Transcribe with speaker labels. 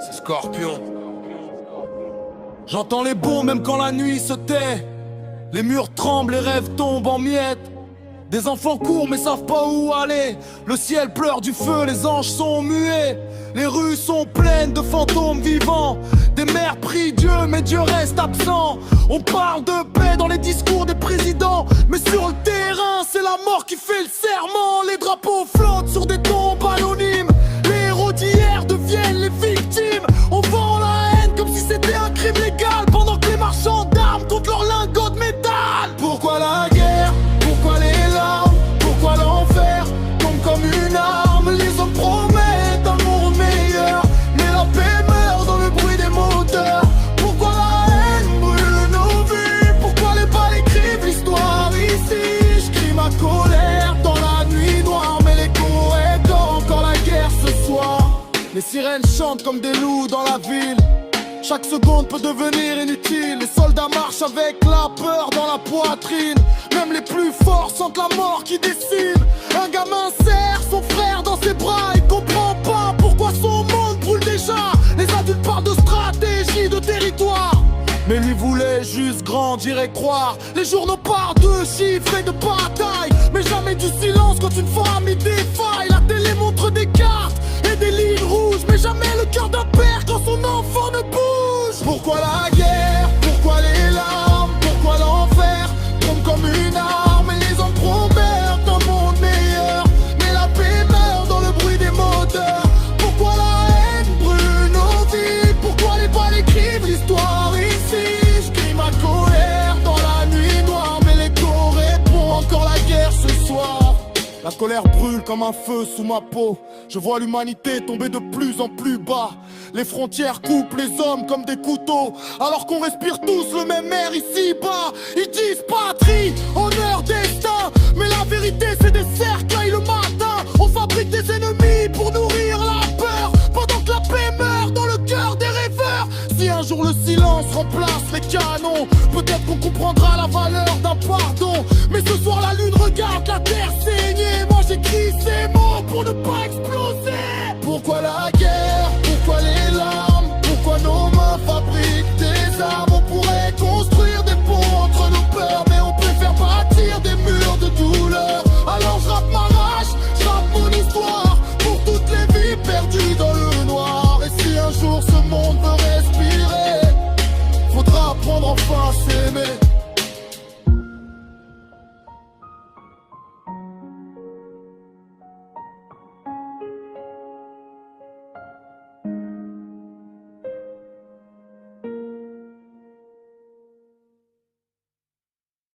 Speaker 1: c'est Scorpion.
Speaker 2: J'entends les bombes même quand la nuit se tait. Les murs tremblent, les rêves tombent en miettes. Des enfants courent mais savent pas où aller. Le ciel pleure du feu, les anges sont muets. Les rues sont pleines de fantômes vivants. Des mères prient Dieu mais Dieu reste absent. On parle de paix dans les discours des présidents, mais sur le terrain c'est la mort qui fait le serment. Les drapeaux flottent sur des tombes anonymes. Les héros d'hier deviennent les victimes. On vend la haine comme si c'était un crime légal, pendant que les marchands d'armes comptent leurs lingots de métal. Pourquoi la guerre? Pourquoi les larmes? Pourquoi l'enfer tombe comme une arme? Les hommes promettent un monde meilleur, mais la paix meurt dans le bruit des moteurs. Pourquoi la haine brûle nos vies? Pourquoi les balles écrivent l'histoire ici? Je crie ma colère dans la nuit noire, mais l'écho écho encore la guerre ce soir. Les sirènes chantent comme des loups dans la ville. Chaque seconde peut devenir inutile. Les soldats marchent avec la peur dans la poitrine. Même les plus forts sentent la mort qui dessine. Un gamin serre son frère dans ses bras. Il comprend pas pourquoi son monde brûle déjà. Les adultes parlent de stratégie, de territoire, mais lui voulait juste grandir et croire. Les journaux parlent de chiffres et de batailles, mais jamais du silence quand une famille défaille. La télé montre des cartes et des lignes rouges, mais jamais le cœur d'un père quand son enfant ne bouge. Pourquoi la guerre? Pourquoi les larmes? Pourquoi l'enfer tombe comme une arme? Et les hommes promettent un monde meilleur, mais la paix meurt dans le bruit des moteurs. Pourquoi la haine brûle nos vies? Pourquoi les balles écrivent l'histoire ici? Je crie ma colère dans la nuit noire, mais l'écho répond encore la guerre ce soir. La colère brûle comme un feu sous ma peau. Je vois l'humanité tomber de plus en plus bas. Les frontières coupent les hommes comme des couteaux, alors qu'on respire tous le même air ici-bas. Ils disent patrie, honneur, destin, mais la vérité c'est des cercueils le matin. On fabrique des ennemis pour nourrir la peur, pendant que la paix meurt dans le cœur des rêveurs. Si un jour le silence remplace les canons, peut-être qu'on comprendra la valeur d'un pardon.